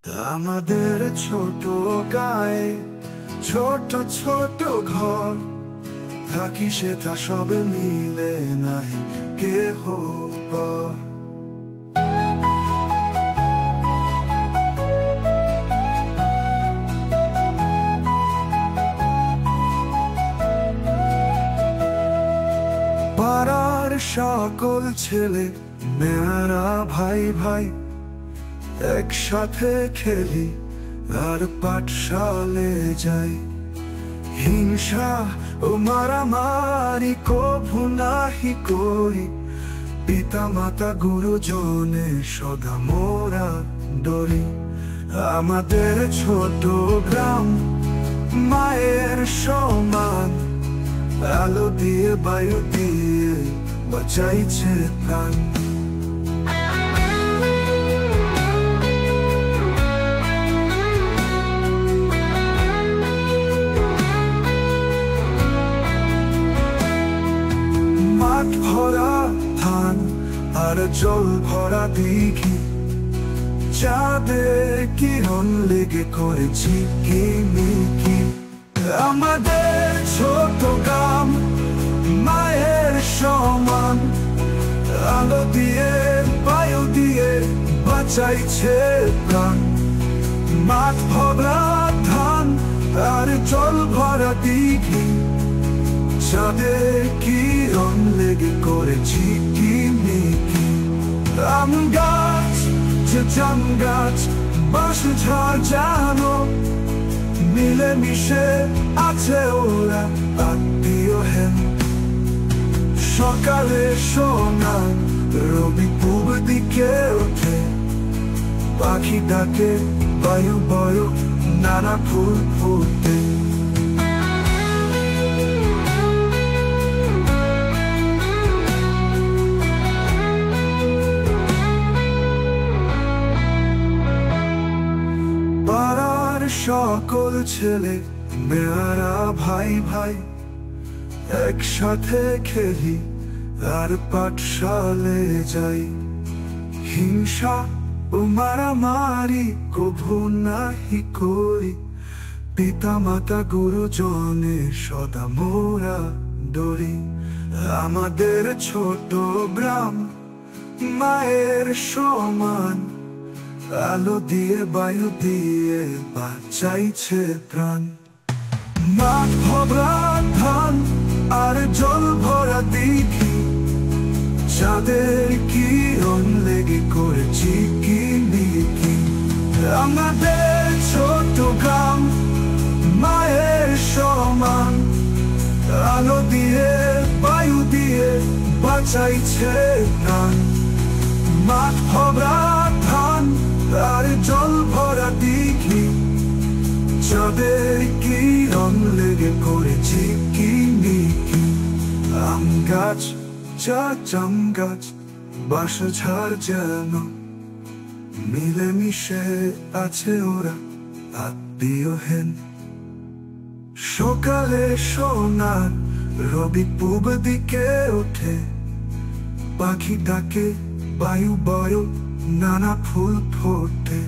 আমাদের ছোট গায়ে ছোট ছোট ঘর, থাকি সেটা সব মিলে নাই কেহ পর। পাড়ার সকল ছেলে মেয়েরা ভাই ভাই একসাথে খেলি আর পাঠশালে যাই। হিংসা ও মারামারি কভু নাহি করি, পিতা মাতা গুরুজনে সদা মোরা ডরি। আমাদের ছোট গ্রাম মায়ের সমান, আলো দিয়ে বায়ু দিয়ে বাঁচাইছে প্রাণ। মাঠ ভরা ধান আর জল ভরা দিঘি, চাঁদের কিরণ লেগে করেছি কিমিকি। আমাদের ছোট গ্রাম মায়ের সমান, আলো দিয়ে বায়ু দিয়ে বাঁচাইছে প্রাণ। মাঠ ভরা ধান আর জল ভরা দিঘি, চাঁদের কিরণ লেগে করেছি কিমিকি। আম গাছ যে জাম গাছ বাঁশ ঝাড় জানো, মিলে মিশে আছে ওরা আত্মীয় হেন। সকালে সোনা রবি পূব দিকে ওঠে, পাখি ডাকে বায়ু বয় নানা ফুল ফুটে। পাড়ার সকল ছেলে মেয়েরা ভাই ভাই একসাথে খেলি আর পাঠশালে যাই। হিংসা ও মারামারি কভু নাহি করি, পিতা মাতা গুরুজনে সদা মোরা ডরি। আমাদের ছোট গ্রাম মায়ের সমান, আলো দিয়ে বায়ু দিয়ে বাঁচাইছে প্রাণ। মাঠ ভরা ধান আর জল ভরা দিঘি, চাঁদের কিরণ লেগে করেছি কিমিকি। আমাদের ছোট গ্রাম মায়ের সমান, আলো দিয়ে বায়ু দিয়ে বাঁচাইছে প্রাণ। মাঠ ভরা ধান আর জল ভরা দিঘি, চাঁদের কিরণ লেগে করেছি কিমিকি। আম গাছ যা জাম গাছ বাঁশ ঝাড় যেন, মিলে মিশে আছে ওরা আত্মীয় হেন। সকালে সোনার রবি পূব দিকে ওঠে, পাখি ডাকে বায়ু বয় নানা ফুল ফোটে।